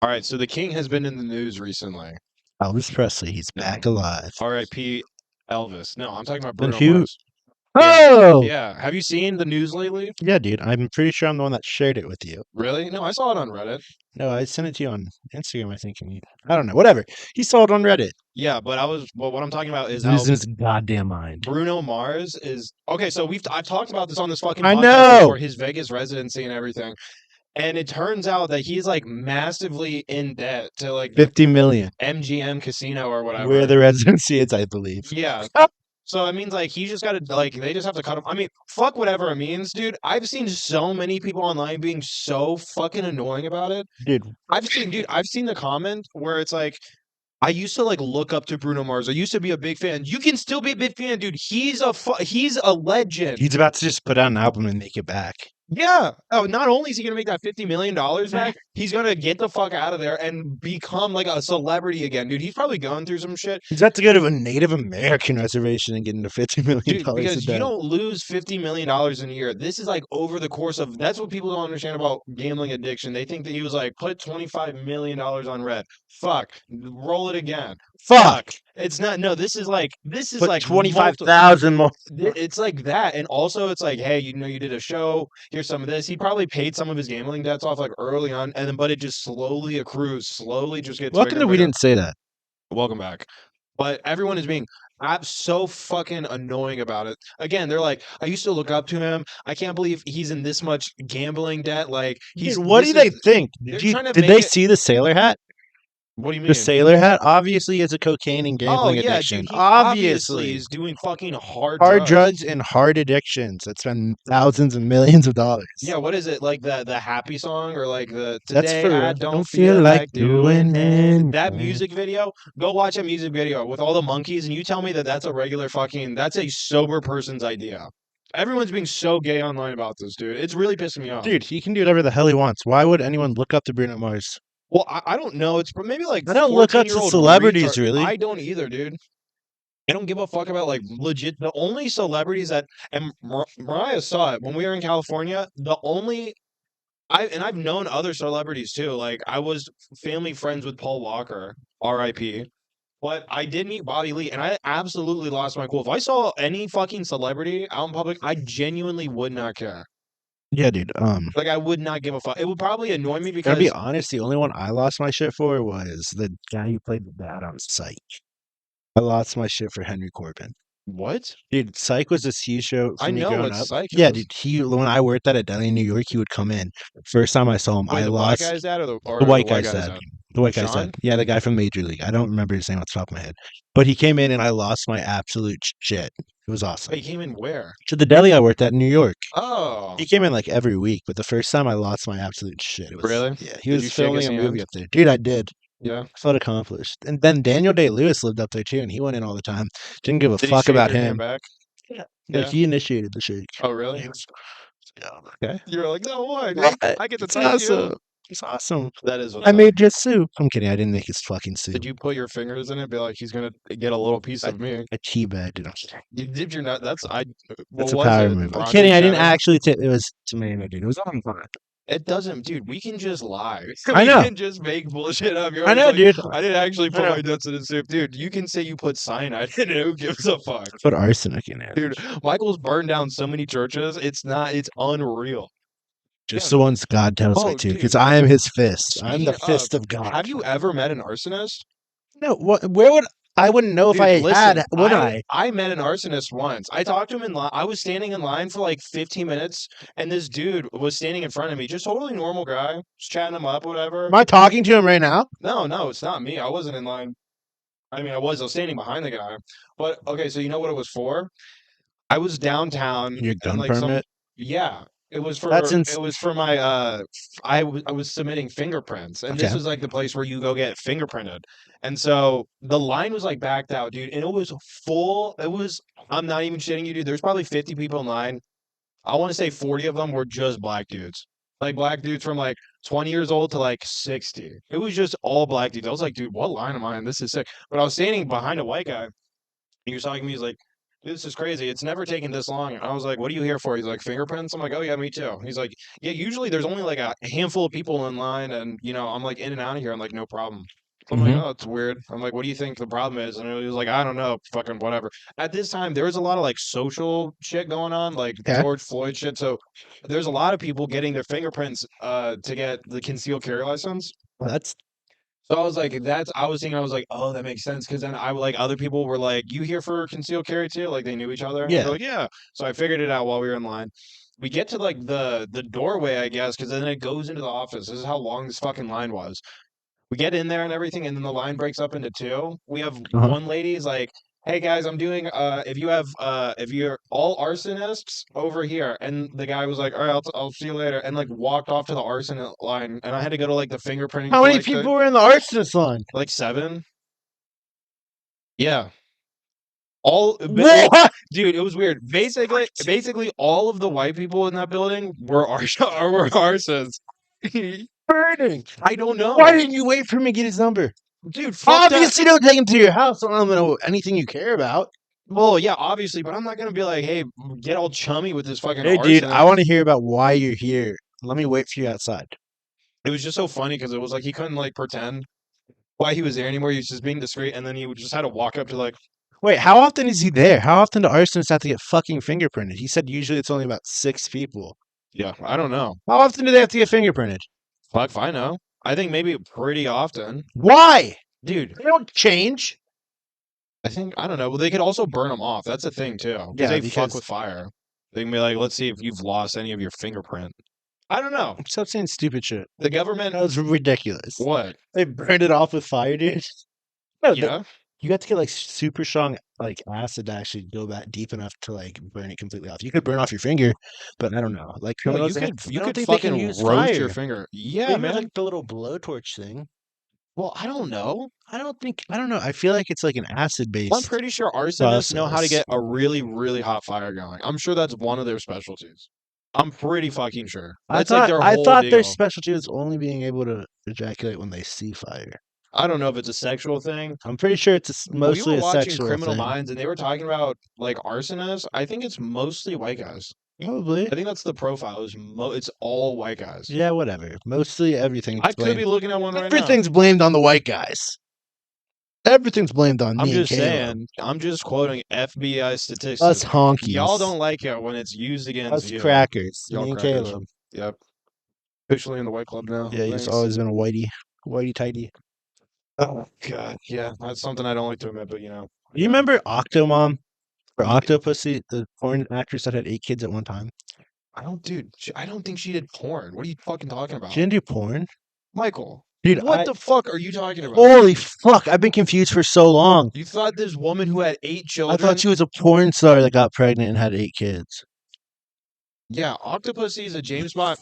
All right, so the king has been in the news recently. Elvis Presley, he's back alive. R.I.P. Elvis. No, I'm talking about Then Bruno who? Mars. Oh! Yeah. Have you seen the news lately? Yeah, dude, I'm pretty sure I'm the one that shared it with you. Really? No, I saw it on Reddit. No, I sent it to you on Instagram, I think. I don't know, whatever. He saw it on Reddit. Yeah, but what I'm talking about is He's how losing his goddamn mind. Bruno Mars is okay. So I've talked about this on this fucking I podcast know! before, his Vegas residency and everything. And it turns out that he's like massively in debt to like 50 million. MGM Casino or whatever. Where the residency is, I believe. Yeah. So it means like he just got to like they just have to cut him. I mean, fuck whatever it means, dude. I've seen so many people online being so fucking annoying about it. Dude, I've seen the comment where it's like, I used to like look up to Bruno Mars. I used to be a big fan. You can still be a big fan, dude. He's a legend. he's about to just put out an album and make it back. Yeah. Oh, not only is he gonna make that $50 million back, he's gonna get the fuck out of there and become like a celebrity again, dude. He's probably going through some shit. He's about to go to a Native American reservation and get into $50 million. Dude, because you don't lose $50 million in a year. This is like over the course of, that's what people don't understand about gambling addiction. They think that he was like, put $25 million on red. Fuck. Roll it again. Fuck. It's not, no, this is like put 25,000 more. It's like that. And also it's like, hey, you know, you did a show, here's some of this. He probably paid some of his gambling debts off like early on, and then but it just slowly accrues, slowly just gets Welcome to We Didn't Say That. Welcome back. But everyone is being so fucking annoying about it. Again, they're like, I used to look up to him. I can't believe he's in this much gambling debt. Like, he's. Dude, what do they think? Did they see the sailor hat? What do you mean? The sailor hat obviously is a cocaine and gambling addiction. Dude, obviously he's doing fucking hard drugs and hard addictions that spend thousands and millions of dollars. Yeah, what is it, like the happy song or like the today that's for, I don't feel like doing it. That music video? Go watch a music video with all the monkeys and you tell me that that's a regular fucking, that's a sober person's idea. Everyone's being so gay online about this, dude. It's really pissing me off. Dude, he can do whatever the hell he wants. Why would anyone look up to Bruno Mars? Well, I don't know. It's maybe like I don't look up to celebrities, really. I don't either, dude. I don't give a fuck about like legit. The only celebrities that, and Mariah saw it when we were in California. The only, I've known other celebrities too. Like I was family friends with Paul Walker, R.I.P. But I did meet Bobby Lee, and I absolutely lost my cool. If I saw any fucking celebrity out in public, I genuinely would not care. Yeah, dude. Like I would not give a fuck. It would probably annoy me because, to be honest, the only one I lost my shit for was the guy who played the dad on Psych. I lost my shit for Henry Corbin. What? Dude, Psych was this huge show for I me know growing what up. Psych Yeah, is. dude. When I worked at a deli in New York, he would come in. First time I saw him, Wait, I lost. Black guy's dad or the white guy's dad. The white guy's dad. Yeah, the guy from Major League. I don't remember his name off the top of my head. But he came in and I lost my absolute shit. It was awesome. Wait, he came in where? To the deli I worked at in New York. Oh. He came in like every week, but the first time I lost my absolute shit. It was, really? Yeah, he was filming a movie up there. Dude, I did. Yeah. I felt accomplished. And then Daniel Day-Lewis lived up there too, and he went in all the time. Didn't give a fuck about him. Back? Yeah, he initiated the shake. Oh, really? Yeah. Okay. You're like, no, why? I get to talk awesome. It's awesome. That is what I made just soup. I'm kidding. I didn't make his fucking soup. Did you put your fingers in it? Be like, he's gonna get a little piece of me. A teabag, dude. You dipped your nut. That's a power move. I'm kidding. I didn't actually. It was tomato, dude. It was on fire. It doesn't, dude. We can just lie. I know. We can just make bullshit up. I know, dude. I didn't actually put my nuts in the soup, dude. You can say you put cyanide in it. Who gives a fuck? Put arsenic in it, dude. Michael's burned down so many churches. It's unreal. Just the ones God tells me to, because I am his fist. I'm the fist of God. Have you ever met an arsonist? No. Where would I wouldn't know if I had? Would I? I met an arsonist once. I talked to him in line. I was standing in line for like 15 minutes, and this dude was standing in front of me, just totally normal guy, just chatting him up, whatever. Am I talking to him right now? No, it's not me. I wasn't in line. I mean, I was standing behind the guy. But okay, so you know what it was for? I was downtown. Your gun permit? Yeah. It was for my I was submitting fingerprints, and this was like the place where you go get fingerprinted. And so the line was like backed out, dude, and it was full. I'm not even shitting you, dude. There's probably 50 people in line. I want to say 40 of them were just black dudes. Like black dudes from like 20 years old to like 60. It was just all black dudes. I was like, dude, what line am I in? This is sick. But I was standing behind a white guy. He was talking to me. He's like, this is crazy. It's never taken this long. I was like, what are you here for? He's like, fingerprints? I'm like, oh, yeah, me too. He's like, yeah, usually there's only like a handful of people in line, and, I'm like in and out of here. I'm like, no problem. So I'm like, Hmm. oh, it's weird. I'm like, what do you think the problem is? And he was like, I don't know, fucking whatever. At this time, there was a lot of like social shit going on, like Yeah. George Floyd shit. So there's a lot of people getting their fingerprints to get the concealed carry license. Well, that's So I was thinking, I was like, oh, that makes sense. Cause then like, other people were like, you here for concealed carry too? Like, they knew each other. They're yeah. like, yeah. So I figured it out while we were in line. We get to like the doorway, I guess, cause then it goes into the office. This is how long this fucking line was. We get in there and everything, and then the line breaks up into two. We have Uh-huh. one lady's like, "Hey guys, I'm doing if you're all arsonists over here," and the guy was like, "All right, I'll see you later," and like walked off to the arson line, and I had to go to like the fingerprinting How for many like people were in the arsonist line? like 7. Yeah, all What? dude, it was weird. Basically, all of the white people in that building were were arsons. Burning. I don't know, Why didn't you wait for me to get his number? dude. Fuck that. Obviously, don't take him to your house. I don't know anything you care about. Well, yeah, obviously, but I'm not gonna be like, "Hey, get all chummy with this fucking Hey, dude, I arsonist." want to hear about why you're here. Let me wait for you outside. It was just so funny because it was like he couldn't like pretend why he was there anymore. He was just being discreet, and then he would just had to walk up to like, Wait, how often is he there? How often do arsonists have to get fucking fingerprinted? He said usually it's only about 6 people. yeah, I don't know. How often do they have to get fingerprinted? Fuck, if I know. I think maybe pretty often, Why? dude. They don't change. I don't know. Well, they could also burn them off. That's a thing too, because Yeah, they fuck because with fire. They can be like, "Let's see if you've lost any of your fingerprint." I don't know. stop saying stupid shit. The government. That was ridiculous. What? They burned it off with fire, dude. No, Yeah. you got to get like super strong like acid to actually go that deep enough to like burn it completely off. You could burn off your finger, but I don't know. Like No, criminals, I you don't could think they can fucking use roast your fire. finger. They Yeah, use man. like the little blowtorch thing. Well, I don't know. I don't know. I feel like it's like an acid I'm based pretty sure arsonists know how to process. get a really, really hot fire going. I'm sure that's one of their specialties. I'm pretty fucking sure. That's like their I whole thought their deal. specialty was only being able to ejaculate when they see fire. I don't know if it's a sexual thing. I'm pretty sure it's We mostly were a watching sexual Criminal thing. Minds and they were talking about like arsonists. I think it's mostly white guys. Probably. I think that's the profile. It's all white guys. Yeah, whatever. Mostly everything. I could be looking at one right now. Everything's blamed on the white guys. Everything's blamed on I'm me and just Caleb. saying. I'm just quoting FBI statistics. Us honkies. Y'all don't like it when it's used against Us you. crackers. Y'all Me and crackers. Caleb. Yep. Officially in the white club now. Yeah, he's Thanks. always been a whitey tighty. Oh god, yeah, that's something I don't like to admit, but You remember Octo-Mom? Or Octopussy, the porn actress that had 8 kids at one time? dude, I don't think she did porn. What are you fucking talking about? She didn't do porn? Michael, Dude, what the fuck are you talking about? Holy fuck, I've been confused for so long. You thought this woman who had 8 I children? thought she was a porn star that got pregnant and had 8 kids. Yeah, Octopussy is a James Bond.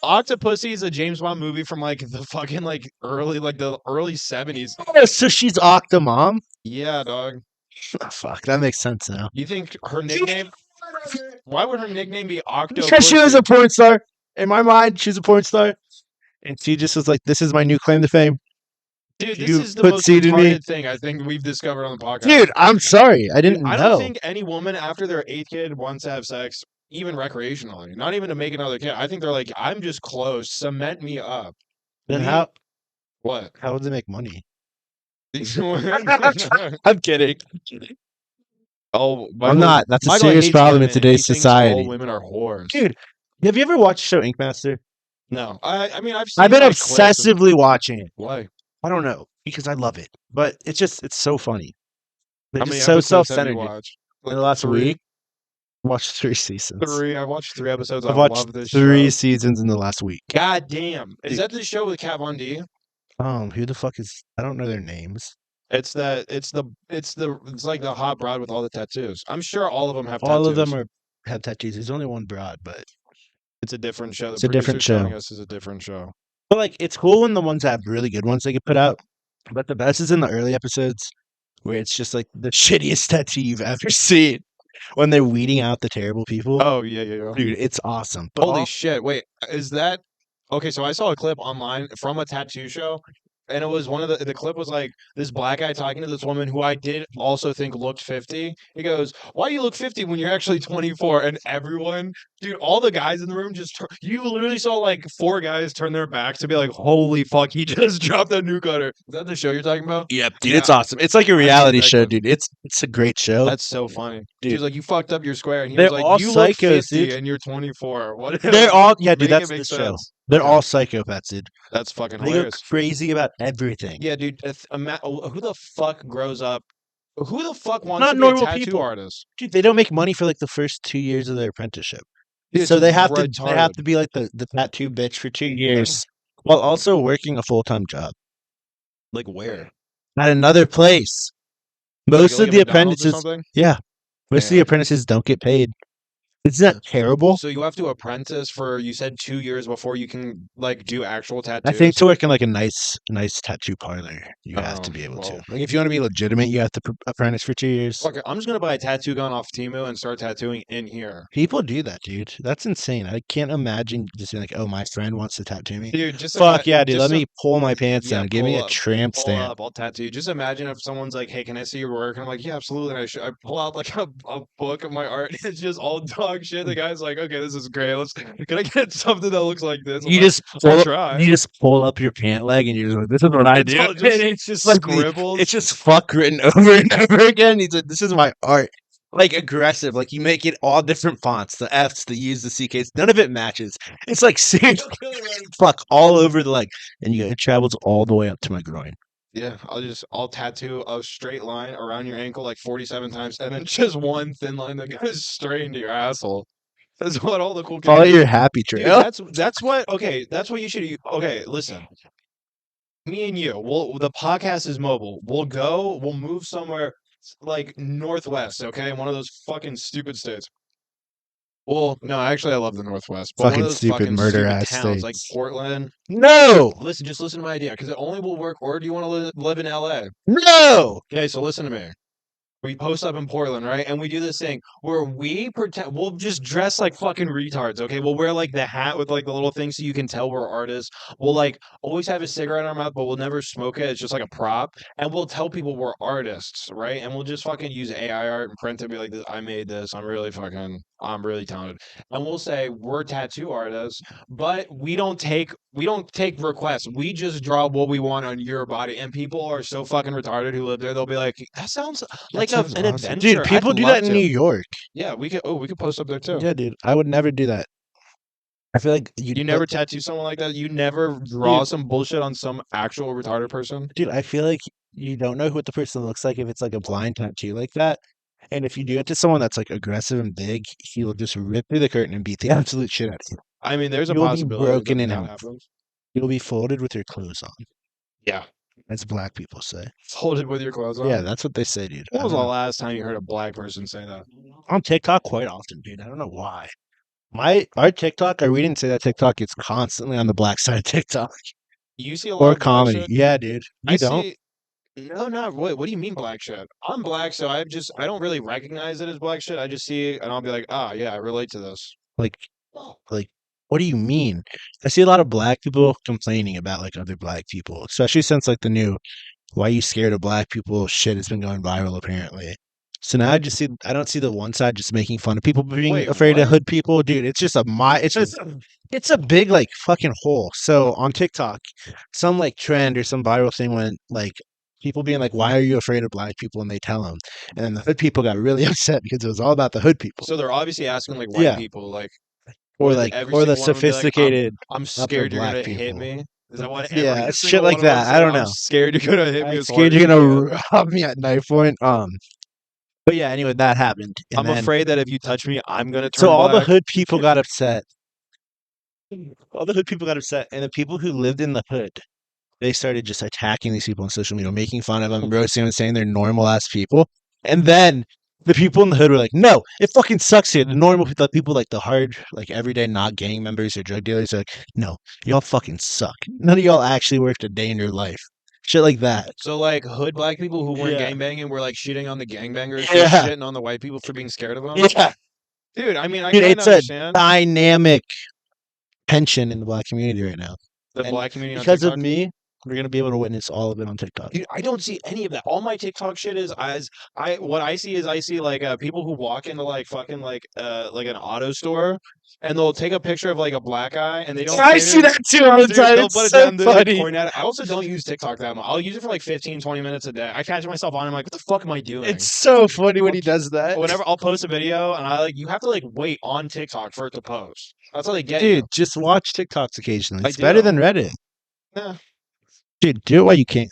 Octopussy is a James Bond movie from like the fucking like early 70s. Oh, so she's Octo-Mom? Yeah, dog. Oh, fuck, that makes sense now. You think her nickname? Why would her nickname be Octopussy? Because she was a porn star. In my mind, she's a porn star. And she just was like, this is my new claim to fame. Dude, this You is the put most seed in me. retarded thing I think we've discovered on the podcast. Dude, I'm sorry. I didn't I know. don't think any woman after their 8th kid wants to have sex, even recreationally, not even to make another kid. I think they're like, I'm just close. Cement me up. Then Me- how What? would they make money? I'm I'm kidding. Oh, I'm not. That's a Michael serious hates problem in women. today's He thinks society. all women are whores. Dude, have you ever watched the show Ink Master? No, I mean I've seen I've been like, clips of- obsessively watching it. Why? I don't know, because I love it. But it's so funny. They're How just many so episodes have you self-centered. watched? In the last 3? week, I watched 3 seasons. 3. I watched 3 episodes. I've I watched love this 3 show. seasons in the last week. God damn! Is Dude. that the show with Kat Von D? Who the fuck is? I don't know their names. It's like the hot broad with all the tattoos. I'm sure all of them have tattoos. All of them have tattoos. There's only one broad, but It's a different show. It's a different producer's telling show. us it's a different show. but like it's cool when the ones have really good ones they could put out. But the best is in the early episodes where it's just like the shittiest tattoo you've ever seen when they're weeding out the terrible people. Oh yeah. Dude, it's awesome. But Holy shit! Wait, is that okay? So I saw a clip online from a tattoo show, and it was one of the clip was like this black guy talking to this woman who I did also think looked 50. He goes, "Why do you look 50 when you're actually 24?" And everyone, dude, all the guys in the room you literally saw like 4 guys turn their backs to be like, "Holy fuck, he just dropped a nuke on her." Is that the show you're talking about? Yep, dude, Yeah, it's awesome. It's like a I hated reality that show, clip. dude. It's a great show, That's so funny. She dude. was like, "You fucked up your square," and he They're was like, all "You look psychos, 50 dude. and you're 24." What? They're all yeah, dude. Make it That's make this show. sense. They're Yeah, all psychopaths, dude. that's fucking They go hilarious. crazy about everything. Yeah, dude. Who the fuck grows up? Who the fuck wants Not to be a normal tattoo people, artist? dude. They don't make money for like the first 2 years of their apprenticeship, Dude, so it's they have retarded. to be like the tattoo bitch for 2 years while also working a full time job Like where? at another place. Most Like of a the McDonald's or apprentices, something? yeah, most of the Damn. apprentices don't get paid. Isn't that terrible? So you have to apprentice for you said 2 years before you can like do actual I think tattoos. to work in like a nice tattoo parlor, you have Oh to be able to. well. Like if you want to be legitimate, you have to apprentice for 2 years. Fuck it, I'm just gonna buy a tattoo gun off Temu and start tattooing in here. People do that, dude. That's insane. I can't imagine just being like, "Oh, my friend wants to tattoo me." Dude, Fuck yeah, dude. Let me pull my pants yeah, down. Give me a tramp pull stamp. up, I'll tattoo you. Just imagine if someone's like, "Hey, can I see your work?" And I'm like, "Yeah, absolutely." And I pull out like a book of my art. It's just all dog shit. The guy's like, "Okay, this is great. Can I get something that looks like this?" I'm You like, just "I'll pull, try." you just pull up your pant leg and you're just like, "This is what I It's do." all And just it's just like scribbles. it's just fuck written over and over again. He's like, "This is my art." Like aggressive, like you make it all different fonts, the F's, the U's, the CK's, none of it matches. It's like seriously fuck all over the leg, and it travels all the way up to my groin. Yeah, I'll tattoo a straight line around your ankle like 47 times, and then just one thin line that goes straight into your asshole. That's what all the cool kids Follow do. your happy Dude, trail. that's what okay, that's what you should okay, listen. Me and you, the podcast is mobile. We'll move somewhere like northwest, okay? One of those fucking stupid states. Well, no, actually I love the northwest, but one of Fucking those stupid fucking murder stupid ass towns like states. Portland. No, Just listen to my idea, because it only will work, or do you want to live in LA? no. Okay, so listen to me. We post up in Portland, right? And we do this thing where we pretend we'll just dress like fucking retards, okay? We'll wear like the hat with like the little thing so you can tell we're artists. We'll like always have a cigarette in our mouth, but we'll never smoke it. It's just like a prop. And we'll tell people we're artists, right? And we'll just fucking use AI art and print it, be like, I made this. I'm really talented. And we'll say we're tattoo artists, but we don't take requests. We just draw what we want on your body. And people are so fucking retarded who live there. They'll be like, that sounds like an Awesome. adventure. Dude, people I'd do love that in to. New York. Yeah, we could. Oh, we could post up there too. Yeah, dude. I would never do that. I feel like You never tattoo someone like that. You never draw some bullshit on some actual retarded person. dude, I feel like you don't know what the person looks like if it's like a blind tattoo like that. And if you do it to someone that's like aggressive and big, he will just rip through the curtain and beat the absolute shit out of you. I mean, there's a You'll be possibility broken that in that half. happens. You'll be folded with your clothes on, Yeah, as black people say. folded with your clothes on. Yeah, that's what they say, dude. When I was don't the know. last time you heard a black person say that? On TikTok quite often, dude. I don't know why. Our TikTok, we didn't say that TikTok, it's constantly on the black side of TikTok. You see a lot Or of black comedy. shit. Yeah, dude. I You don't? see. No, not what. What do you mean black shit? I'm black, so I don't really recognize it as black shit. I just see it and I'll be like, ah, yeah, I relate to this. Like like what do you mean? I see a lot of black people complaining about like other black people, especially since like the new "Why you scared of black people" shit has been going viral apparently. So now I don't see the one side just making fun of people being Wait, afraid of what? hood people, dude. It's just it's a big like fucking hole. So on TikTok, some like trend or some viral thing went like people being like, "Why are you afraid of black people?" And they tell them, and then the hood people got really upset because it was all about the hood people. So they're obviously asking like white Yeah, people, like or would like every or the single one of them be like, sophisticated I'm upper scared you're black gonna hit people. me. Is that what Yeah, every shit single one like of them that. I say? don't I'm know. scared you're gonna hit me I'm as hard scared as you're you can. gonna rob me at knife point. But yeah, anyway, that happened, and I'm then afraid that if you touch me, I'm gonna so turn all the black. hood people got upset. All the hood people got upset, and the people who lived in the hood, they started just attacking these people on social media, making fun of them, roasting them, saying they're normal ass people. And then the people in the hood were like, "No, it fucking sucks here." The normal people, like the hard, like everyday not gang members or drug dealers, are like, "No, y'all fucking suck. None of y'all actually worked a day in your life." Shit like that. So like hood black people who weren't Yeah. gangbanging were like shitting on the gangbangers, just Yeah. shitting on the white people for being scared of them. Yeah. Dude, I mean, I Dude, kind of it's a understand dynamic tension in the black community right now. the And black community on because of TikTok. me, We're gonna be able to witness all of it on TikTok. Dude, I don't see any of that. All my TikTok shit is what I see is I see like people who walk into like fucking like an auto store and they'll take a picture of like a black guy and they don't I say see anything. that too all the Dude, time. they'll It's put it so down, they're like funny. pointing at it. I also don't use TikTok that much. I'll use it for like 15, 20 minutes a day. I catch myself on. I'm like, what the fuck am I doing? It's so funny when he does that. Whenever I'll post a video and you have to like wait on TikTok for it to post. That's how they get Dude, you. just watch TikToks occasionally. I It's better do. than Reddit. Yeah. Dude, do it while you can.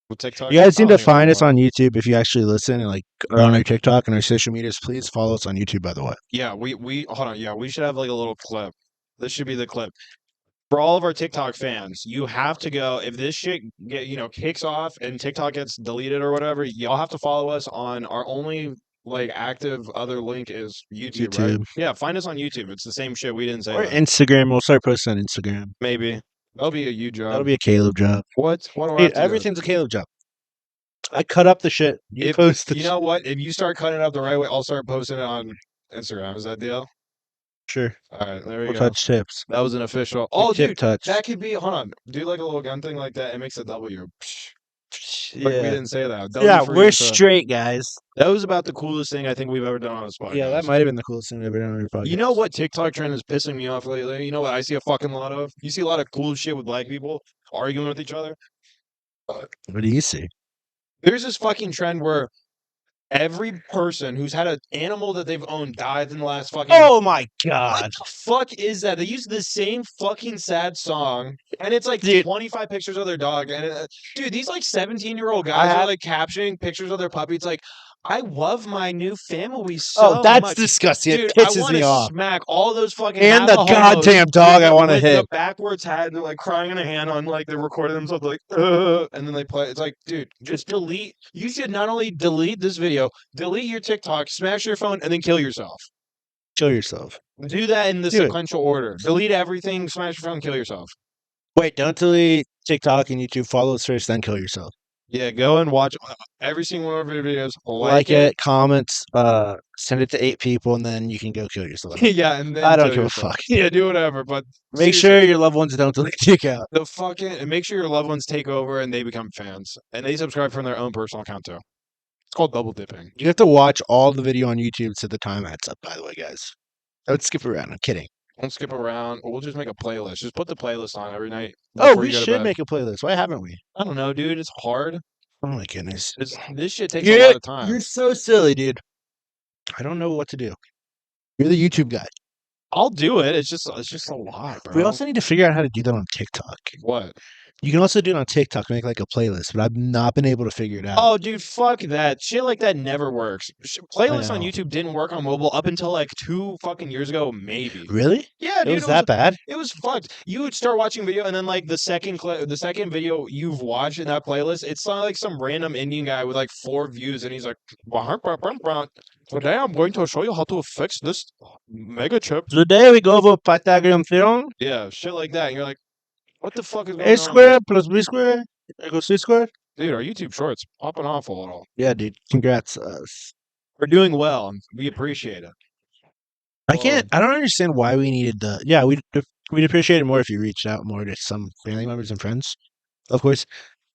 With TikTok. You guys I need don't to even find know us what- on YouTube if you actually listen and like are on our TikTok and our social medias. Please follow us on YouTube, by the way. Yeah, we hold on. Yeah, we should have like a little clip. This should be the clip. For all of our TikTok fans, you have to go if this shit kicks off and TikTok gets deleted or whatever, y'all have to follow us on our only like active other link is YouTube, right? YouTube. Yeah, find us on YouTube. It's the same shit. We didn't say Or that. Instagram. We'll start posting on Instagram. Maybe. That'll be a you job. That'll be a Caleb job. What do I Dude, have to do? everything's a Caleb job. I cut up the shit. You post the You know what? If you start cutting it up the right way, I'll start posting it on Instagram. Is that deal? Sure. All right, there we We'll go. touch tips. That was an official. Oh, Tip dude, touch. that could be. Hold on, do like a little gun thing like that. It makes a W. But we Yeah. didn't say that. Yeah, W for we're you, so- straight, guys. That was about the coolest thing I think we've ever done on this podcast. Yeah, that might have been the coolest thing we've ever done on your podcast. You know what TikTok trend is pissing me off lately? You know what I see a fucking lot of? You see a lot of cool shit with black people arguing with each other. What do you see? There's this fucking trend where every person who's had an animal that they've owned died in the last fucking. Oh my What god. the fuck is that? They use the same fucking sad song, and it's like Dude. 25 pictures of their dog. And dude, these like 17-year-old I guys have- are like captioning pictures of their puppy. It's like, I love my new family so Oh, that's much. disgusting. Dude, It I pisses want me to off. smack all those fucking And the Navajos goddamn dog I want to with hit. the backwards hat, and they're like crying in a hand on like they're recording themselves like, and then they play. It's like, dude, just delete. You should not only delete this video, delete your TikTok, smash your phone, and then kill yourself. Kill yourself. Do that in the Do it. sequential order. Delete everything, smash your phone, kill yourself. Wait, don't delete TikTok and YouTube. Follow us first, then kill yourself. Yeah, go and watch every single one of our videos. Like it, comments, send it to 8 people, and then you can go kill yourself. Yeah, and then I don't kill give a yourself. fuck. Yeah, do whatever, but Make seriously, sure your loved ones don't delete TikTok. the fucking and make sure your loved ones take over and they become fans and they subscribe from their own personal account too. It's called double dipping. You have to watch all the video on YouTube so the time adds up, by the way, guys. I would skip around. I'm kidding. Don't skip around. We'll just make a playlist. Just put the playlist on every night. Oh, before we you go to should bed. make a playlist. Why haven't we? I don't know, dude. It's hard. Oh my goodness. This shit takes a lot of time. You're so silly, dude. I don't know what to do. You're the YouTube guy. I'll do it. It's just a lot, bro. We also need to figure out how to do that on TikTok. What? You can also do it on TikTok, make like a playlist, but I've not been able to figure it out. Oh, dude, fuck that. Shit like that never works. Playlists on know. YouTube didn't work on mobile up until like 2 fucking years ago, maybe. Really? Yeah, It dude. was that bad? It was fucked. You would start watching video, and then like the second video you've watched in that playlist, it's not like some random Indian guy with like 4 views, and he's like, today I'm going to show you how to fix this mega chip. Today we go over Pythagorean theorem. Yeah, shit like that. And you're like, what the fuck is going A on? squared plus B squared equals C squared. Dude, our YouTube shorts popping off a little. Yeah, dude. Congrats us. We're doing well, and we appreciate it. I don't understand why we needed the. Yeah, we'd appreciate it more if you reached out more to some family members and friends, of course.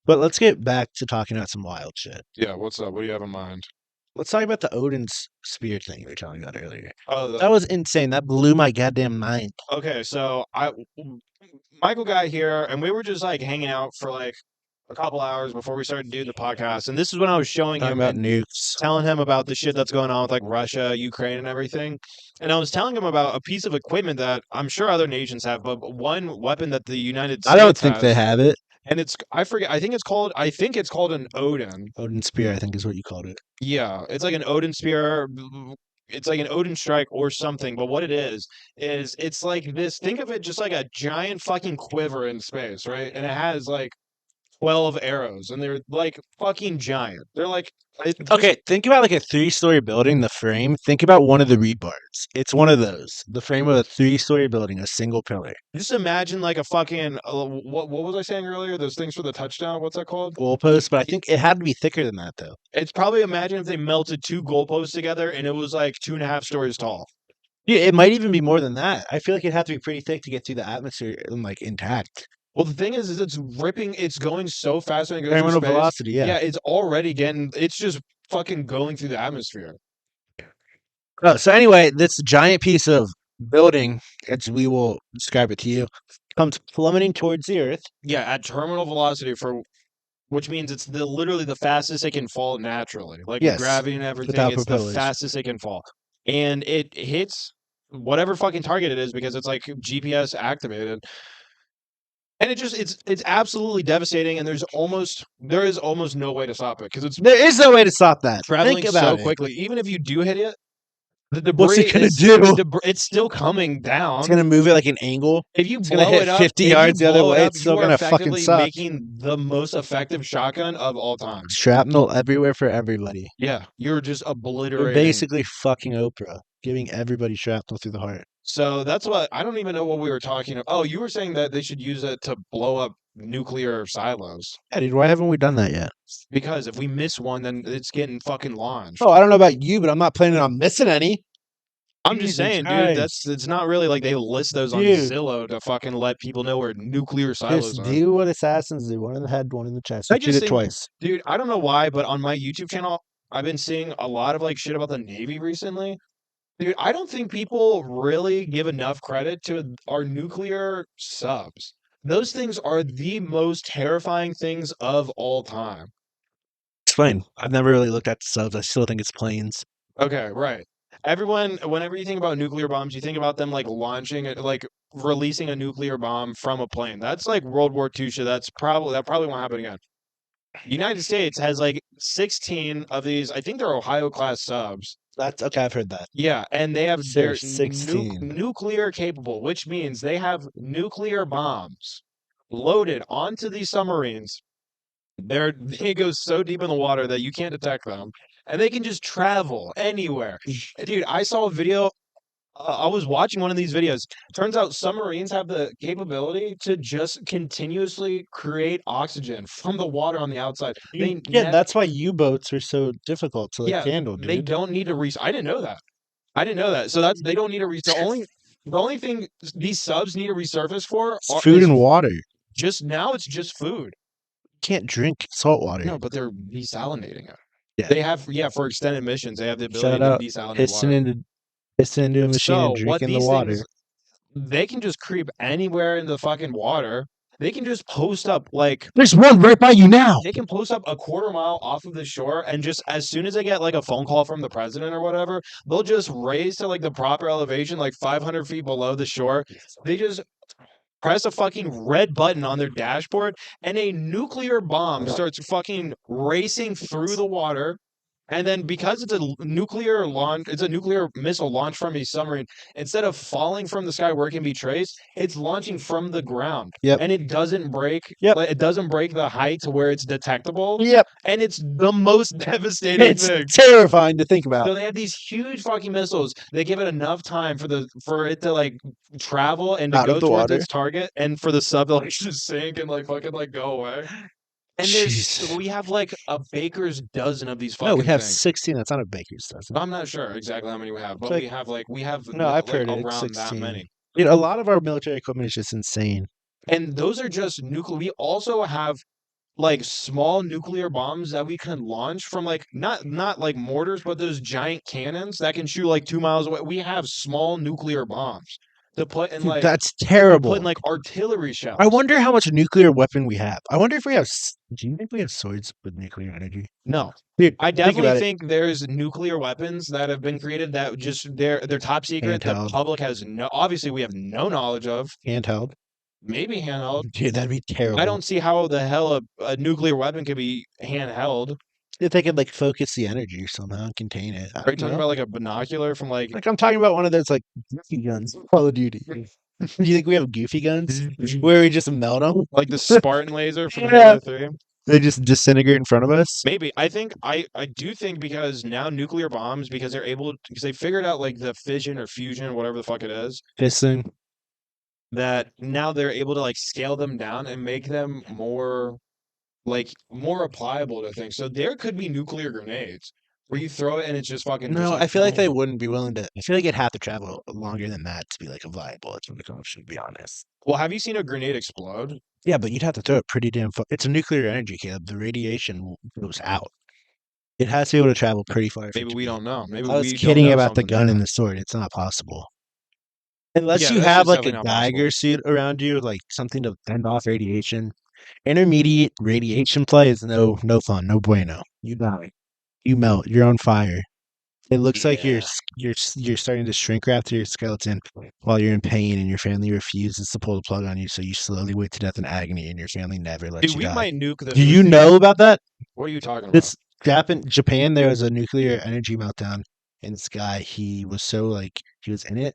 But let's get back to talking about some wild shit. Yeah, what's up? What do you have in mind? Let's talk about the Odin's spear thing you were telling about earlier. Oh, That was insane. That blew my goddamn mind. okay. So Michael got here, and we were just like hanging out for like a couple hours before we started doing the podcast. And this is when I was showing Talking him about and nukes. telling him about the shit that's going on with like Russia, Ukraine, and everything. And I was telling him about a piece of equipment that I'm sure other nations have, but one weapon that the United States I don't think has, they have it. and I forget. I think it's called an Odin. Odin spear, I think, is what you called it. Yeah, it's like an Odin spear. It's like an Odin strike or something. But what it is it's like this. Think of it just like a giant fucking quiver in space, right? And it has like 12 arrows, and they're like fucking giant. They're like Okay, think about like a 3-story building, the frame. Think about one of the rebars. It's one of those. The frame of a 3-story building, a single pillar. Just imagine like a fucking what was I saying earlier? Those things for the touchdown. What's that called? Goalpost, but I think it had to be thicker than that, though. It's probably imagine if they melted 2 goalposts together and it was like 2.5 stories tall. Yeah, it might even be more than that. I feel like it'd have to be pretty thick to get through the atmosphere like intact. Well, the thing is it's ripping. It's going so fast when it goes through Terminal space. velocity, yeah. Yeah, it's already getting. It's just fucking going through the atmosphere. Oh, so anyway, this giant piece of building, as we will describe it to you, comes plummeting towards the Earth. Yeah, at terminal velocity which means it's literally the fastest it can fall naturally. Like with Yes, gravity and everything, without it's the propellers. fastest it can fall. And it hits whatever fucking target it is because it's like GPS activated. And it's absolutely devastating and there is almost no way to stop it because it's There is no way to stop that. traveling Think about so it. quickly. Even if you do hit it, the What's debris it gonna is do? the debris, it's still coming down. It's gonna move it like an angle. If you It's gonna blow hit it up 50 if you yards the other blow it way, up, it's still you are gonna fucking effectively suck. making the most effective shotgun of all time. Shrapnel everywhere for everybody. Yeah, you're just You're obliterating. basically fucking Oprah, giving everybody shrapnel through the heart. So that's what I don't even know what we were talking about. Oh, you were saying that they should use it to blow up nuclear silos. Yeah, dude, why haven't we done that yet? Because if we miss one, then it's getting fucking launched. Oh, I don't know about you, but I'm not planning on missing any. I'm just Jesus saying, dude, it's not really like they list those on Dude. Zillow to fucking let people know where nuclear silos Just are. do what assassins do. One in the head, one in the chest. I I just did it think- twice. Dude, I don't know why, but on my YouTube channel, I've been seeing a lot of like shit about the Navy recently. Dude, I don't think people really give enough credit to our nuclear subs. Those things are the most terrifying things of all time. Explain. I've never really looked at the subs. I still think it's planes. Okay, right. Everyone, whenever you think about nuclear bombs, you think about them like launching it, like releasing a nuclear bomb from a plane. That's like World War II shit. That probably won't happen again. United States has like 16 of these. I think they're Ohio class subs. That's okay. I've heard that. Yeah, and they have They're they're 16. nuclear capable, which means they have nuclear bombs loaded onto these submarines. They go so deep in the water that you can't detect them, and they can just travel anywhere. Dude, I saw a video. I was watching one of these videos. Turns out submarines have the capability to just continuously create oxygen from the water on the outside. Yeah, nev- that's why U-boats are so difficult to like Yeah, handle, dude. they don't need to I didn't know that. I didn't know that. So they don't need to the only thing these subs need to resurface for It's food is and water. just now it's just food. You can't drink salt water. No, but they're desalinating it. Yeah. They have for extended missions, they have the ability Shout out to desalinate piston into a machine and So what drinking the these water. things, they can just creep anywhere in the fucking water. They can just post up like There's one right by you now. they can post up a quarter mile off of the shore, and just as soon as they get like a phone call from the president or whatever, they'll just raise to like the proper elevation, like 500 feet below the shore. They just press a fucking red button on their dashboard, and a nuclear bomb starts fucking racing through the water. And then because it's a nuclear missile launched from a submarine, instead of falling from the sky where it can be traced, it's launching from the ground. Yep. And it doesn't break. Yep. It doesn't break the height to where it's detectable. Yep. And it's the most devastating It's thing. terrifying to think about. So they have these huge fucking missiles. They give it enough time for it to like travel and to Out go of the towards water. its target, and for the sub to like just sink and like fucking like go away. And Jeez. we have like a baker's dozen of these fucking No, we have things. 16. That's not a baker's dozen. I'm not sure exactly how many we have, but Like- we have No, I've like heard it. It's around that 16. many. Dude, a lot of our military equipment is just insane. And those are just nuclear. We also have like small nuclear bombs that we can launch from like not like mortars, but those giant cannons that can shoot like 2 miles away. We have small nuclear bombs to put in Dude, like that's terrible. put in like artillery shells. I wonder how much nuclear weapon we have. I wonder if we have. Do you think we have swords with nuclear energy? No. Dude, I think definitely about it. think there's nuclear weapons that have been created that just they're top secret. The Handheld. public has obviously we have no knowledge of. Handheld. Maybe handheld. Dude, that'd be terrible. I don't see how the hell a nuclear weapon could be handheld. If they could like focus the energy somehow and contain it. Are you talking about like a binocular from like Like I'm talking about one of those like goofy guns, Call of Duty. Do you think we have goofy guns where we just melt them? like the Spartan laser from Yeah. Halo 3? They just disintegrate in front of us. Maybe. I do think because now nuclear bombs, because they figured out like the fission or fusion, whatever the fuck it is, Piston. that now they're able to like scale them down and make them more applicable to things. So there could be nuclear grenades where you throw it and it's just fucking. No, just, I feel like they boom. wouldn't be willing to. I feel like it'd have to travel longer than that to be like a viable option, to be honest. Well, have you seen a grenade explode? Yeah, but you'd have to throw it pretty damn far. It's a nuclear energy, Caleb. The radiation goes out. It has to be able to travel pretty far for it Maybe to we be. don't know. Maybe I was we don't kidding know about the something gun and different. the sword. It's not possible. Unless Yeah, you that's have just like a definitely not possible. Geiger suit around you, like something to fend off radiation. Intermediate radiation play is no fun, no bueno. You die. You melt. You're on fire. It looks like Yeah. you're starting to shrink wrap through your skeleton while you're in pain and your family refuses to pull the plug on you, so you slowly wait to death in agony and your family never lets Dude, you we die. might nuke the Do you Houthis. know about that? What are you talking about? This Japan, there was a nuclear energy meltdown, and this guy, he was so like he was in it,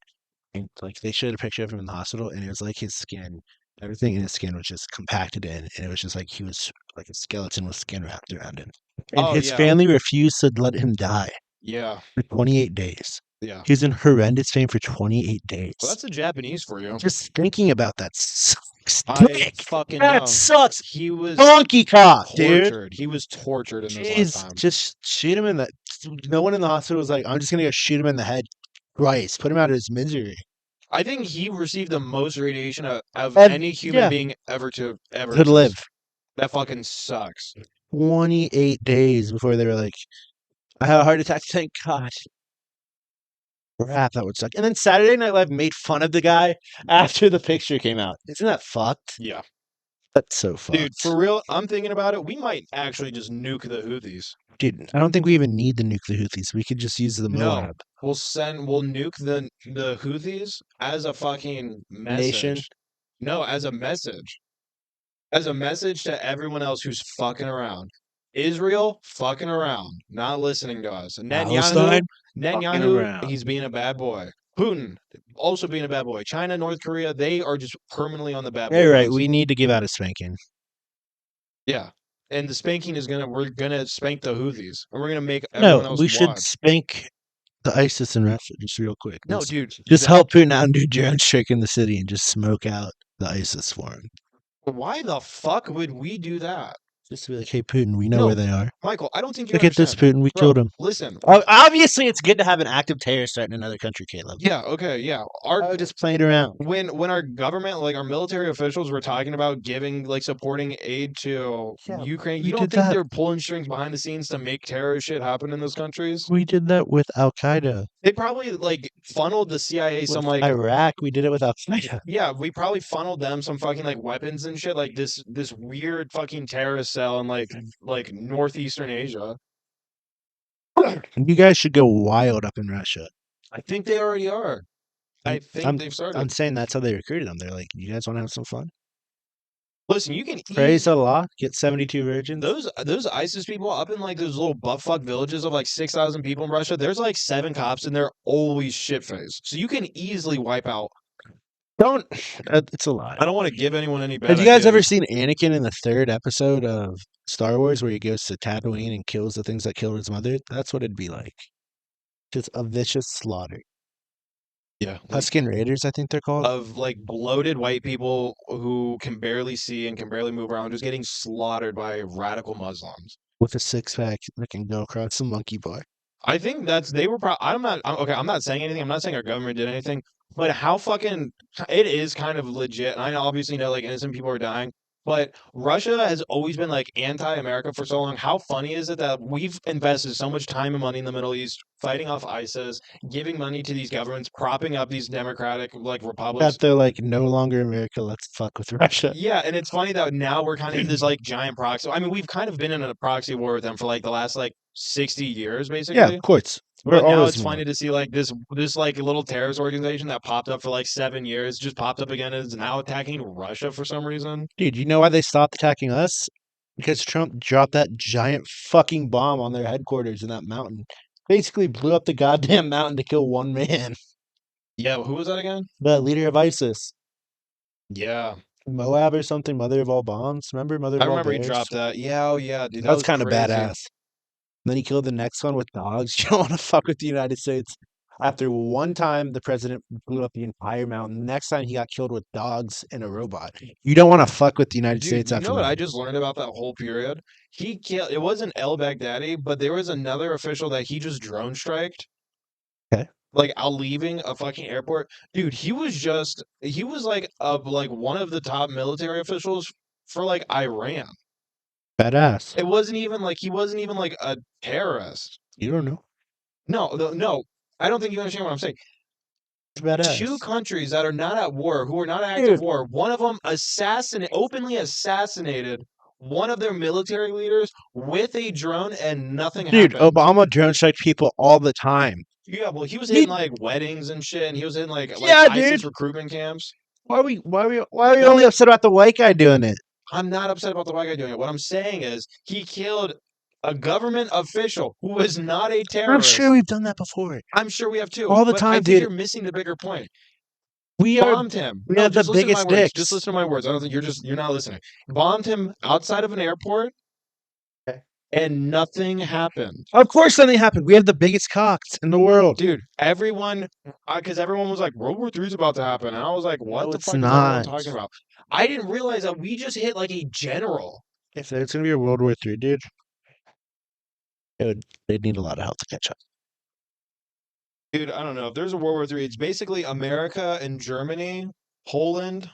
and like they showed a picture of him in the hospital, and it was like his skin, everything in his skin was just compacted in, and it was just like he was like a skeleton with skin wrapped around him. And Oh his yeah. family refused to let him die Yeah. for 28 days. Yeah. He was in horrendous pain for 28 days. Well, that's the Japanese for you. Just thinking about that sucks. I Dick. fucking That know. sucks. He was Donkey cock, dude. tortured. He was tortured in this Jeez, lifetime. just shoot him in the. No one in the hospital was like, I'm just gonna go shoot him in the head. Christ, put him out of his misery. I think he received the most radiation of And, any human yeah. being ever to Could live exist. That fucking sucks. 28 days before they were like, I had a heart attack. Thank God. Crap, that would suck. And then Saturday Night Live made fun of the guy after the picture came out. Isn't that fucked? Yeah. That's so fucked. Dude, for real, I'm thinking about it. We might actually just nuke the Houthis. Dude, I don't think we even need the nuclear Houthis. We could just use the No. Moab. We'll nuke the Houthis as a fucking Nation. message. No, as a message. As a message to everyone else who's fucking around. Israel fucking around, not listening to us. Palestine, Netanyahu, around. he's being a bad boy. Putin, also being a bad boy. China, North Korea, they are just permanently on the bad boy You're right. list. We need to give out a spanking. Yeah. And the spanking is we're gonna spank the Houthis. And we're gonna make everyone No, else we should watch. spank the ISIS in Russia just real quick. No, Let's dude. just help Putin out and do drone strike in the city and just smoke out the ISIS for him. Why the fuck would we do that? Just to be like, hey, Putin, we know No, where they are. Michael, I don't think you Look at this, understand. Putin. We Bro, killed him. Listen. Obviously, it's good to have an active terrorist threat in another country, Caleb. Yeah, okay, yeah. I was just playing around. When our government, like our military officials were talking about giving, like supporting aid to Ukraine, we you don't did think that. they're pulling strings behind the scenes to make terrorist shit happen in those countries? We did that with Al Qaeda. They probably like funneled the CIA some like Iraq. We did it with Al Qaeda. yeah, we probably funneled them some fucking like weapons and shit, like this weird fucking terrorist cell in like northeastern Asia. You guys should go wild up in Russia. I think they already are. I think they've started. I'm saying that's how they recruited them. They're like, you guys want to have some fun? Listen, you can Praise Allah, get 72 virgins. those ISIS people up in like those little buttfuck villages of like 6,000 people in Russia. There's like 7 cops and they're always shit-faced. So you can easily wipe out. Don't. It's a lie. I don't want to give anyone any bad Have you guys ever ideas. seen Anakin in the 3rd episode of Star Wars where he goes to Tatooine and kills the things that killed his mother? That's what it'd be like. Just a vicious slaughter. Yeah, Tusken Raiders, I think they're called. of like bloated white people who can barely see and can barely move around, just getting slaughtered by radical Muslims. With a 6-pack that can go across a monkey bar. I think they were probably. I'm not saying anything. I'm not saying our government did anything. But how fucking it is kind of legit. I obviously know like innocent people are dying, but Russia has always been like anti-America for so long. How funny is it that we've invested so much time and money in the Middle East fighting off ISIS, giving money to these governments, propping up these democratic like republics? That they're like no longer America. Let's fuck with Russia. Yeah, and it's funny that now we're kind of in this like giant proxy. I mean, we've kind of been in a proxy war with them for like the last like 60 years, basically. Yeah, of course. But now it's funny to see like this like little terrorist organization that popped up for like 7 years just popped up again and is now attacking Russia for some reason. Dude, you know why they stopped attacking us? Because Trump dropped that giant fucking bomb on their headquarters in that mountain. Basically blew up the goddamn mountain to kill one man. Yeah, who was that again? The leader of ISIS. Yeah. Moab or something, Mother of all bombs. Remember Mother of all I remember he bears? dropped that. Yeah, oh yeah, dude. That was kind kind of badass. And then he killed the next one with dogs. You don't want to fuck with the United States. After one time, the president blew up the entire mountain. The next time, he got killed with dogs and a robot. You don't want to fuck with the United Dude, States you after know what that. I just learned about that whole period? He killed. It wasn't El Baghdadi, but there was another official that he just drone striked. Okay. like out leaving a fucking airport. Dude, he was like one of the top military officials for like Iran. Badass. It wasn't even like he wasn't even like a terrorist. You don't know. No. I don't think you understand what I'm saying. It's badass. Two countries that are not at war, who are not at active Dude. war, one of them openly assassinated one of their military leaders with a drone, and nothing Dude, happened. Obama drone strike people all the time. Yeah, well, he was hitting like weddings and shit, and he was hitting like Yeah, ISIS dude. recruitment camps. Why are we only upset about the white guy doing it? I'm not upset about the white guy doing it. What I'm saying is he killed a government official who was not a terrorist. I'm sure we've done that before. I'm sure we have too. All the but time, I think dude. you're missing the bigger point. We Bombed him. We No, have the just listen to my biggest words. dicks. Just listen to my words. I don't think you're not listening. Bombed him outside of an airport, and nothing happened. Of course, something happened. We have the biggest cocks in the world, dude. Everyone, because everyone was like, World War III is about to happen, and I was like, what No, the it's fuck is everyone not. talking about? I didn't realize that we just hit like a general. If there's gonna be a World War III, dude, they'd need a lot of help to catch up. Dude, I don't know. If there's a World War III, it's basically America and Germany, Poland.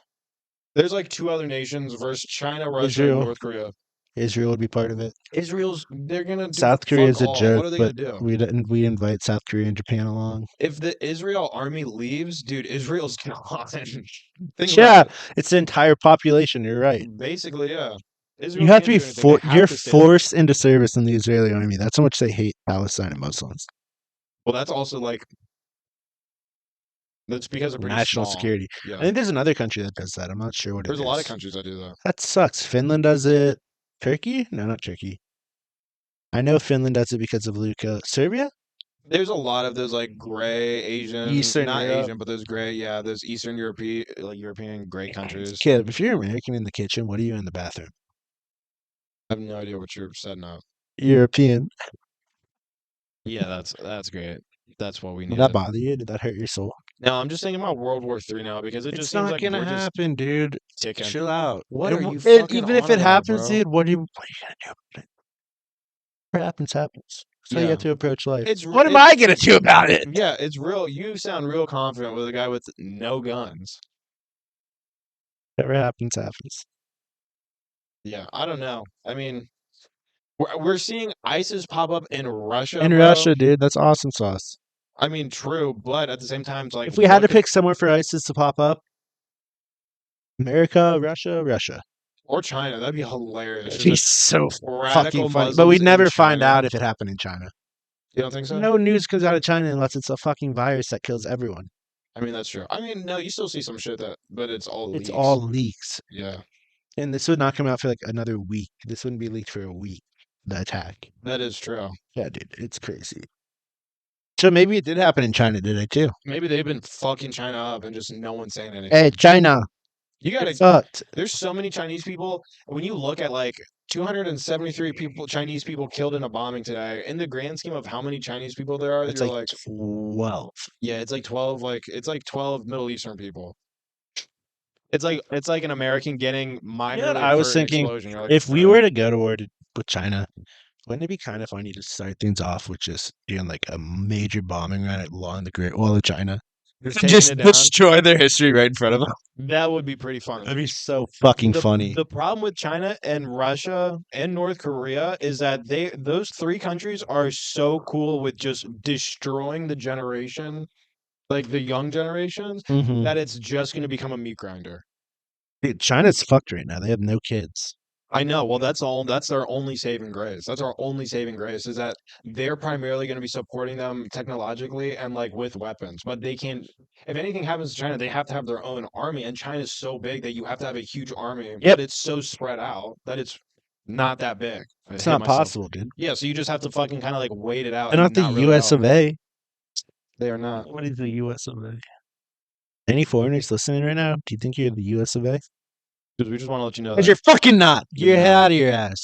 There's like two other nations versus China, Russia, Israel. and North Korea. Israel would be part of it. They're gonna do South Korea is a all. joke, What are they but gonna do? we invite South Korea and Japan along. If the Israel army leaves, dude, Israel's gone. Yeah, it's the entire population. You're right. Basically, yeah. You have to be you're forced into service in the Israeli army. That's how much they hate Palestine and Muslims. Well, that's also like that's because of national security. Yeah. I think there's another country that does that. I'm not sure what There's it is. a lot of countries that do that. That sucks. Finland does it. Turkey? No, not Turkey. I know Finland does it because of Luka. Serbia? There's a lot of those like gray Asian, Eastern not Europe. Asian, but those gray, yeah, those Eastern European gray countries. Kid, if you're American in the kitchen, what are you in the bathroom? I have no idea what you're setting up. European. Yeah, that's great. That's what we need. Did that bother you? Did that hurt your soul? No, I'm just thinking about World War III now because it just seems like it's not gonna happen, dude. Ticking. Chill out. What are you fucking even if on it about, happens, bro? dude, what are you gonna do about it? What happens. That's how you have to approach life. What am I gonna do about it? Yeah, it's real. You sound real confident with a guy with no guns. Whatever happens. Yeah, I don't know. I mean, we're seeing ISIS pop up in Russia. Russia, dude, that's awesome sauce. I mean, true, but at the same time, it's like if we had to pick somewhere for ISIS to pop up, America, Russia, or China, that'd be hilarious. It'd be so fucking funny. But we'd never find out if it happened in China. You don't think so? No news comes out of China unless it's a fucking virus that kills everyone. I mean, that's true. I mean, no, you still see some shit but it's all leaks. It's all leaks. Yeah. And this would not come out for like another week. This wouldn't be leaked for a week, the attack. That is true. Yeah, dude, it's crazy. So maybe it did happen in China today too. Maybe they've been fucking China up and just no one's saying anything. Hey, China. You gotta fucked. There's so many Chinese people. When you look at like 273 Chinese people killed in a bombing today, in the grand scheme of how many Chinese people there are, it's like 12. Yeah, it's like 12. It's like 12 Middle Eastern people. It's like an American getting minorly. I was thinking, like, if we were to go to war with China, wouldn't it be kind of funny to start things off with just doing like a major bombing run along the Great Wall of China? Just destroy their history right in front of them. That would be pretty funny. That'd be so fucking funny. The problem with China and Russia and North Korea is that those three countries are so cool with just destroying the generation, like the young generations, that it's just going to become a meat grinder. Dude, China's fucked right now. They have no kids. I know. Well, that's their only saving grace. That's our only saving grace, is that they're primarily going to be supporting them technologically and like with weapons. But they can't. If anything happens to China, they have to have their own army, and China's so big that you have to have a huge army. But it's so spread out that it's not that big. It's not possible, dude. Yeah, so you just have to fucking kind of like wait it out. They're not the U.S. of A. They are not. What is the U.S. of A? Any foreigners listening right now? Do you think you're the U.S. of A? Because we just want to let you know that. Because you're fucking not. You're out of your ass.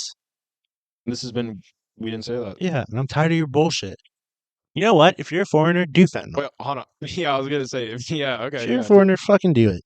We didn't say that. Yeah, and I'm tired of your bullshit. You know what? If you're a foreigner, do fentanyl. Wait, hold on. Yeah, I was going to say, yeah, okay. If you're a foreigner, fucking do it.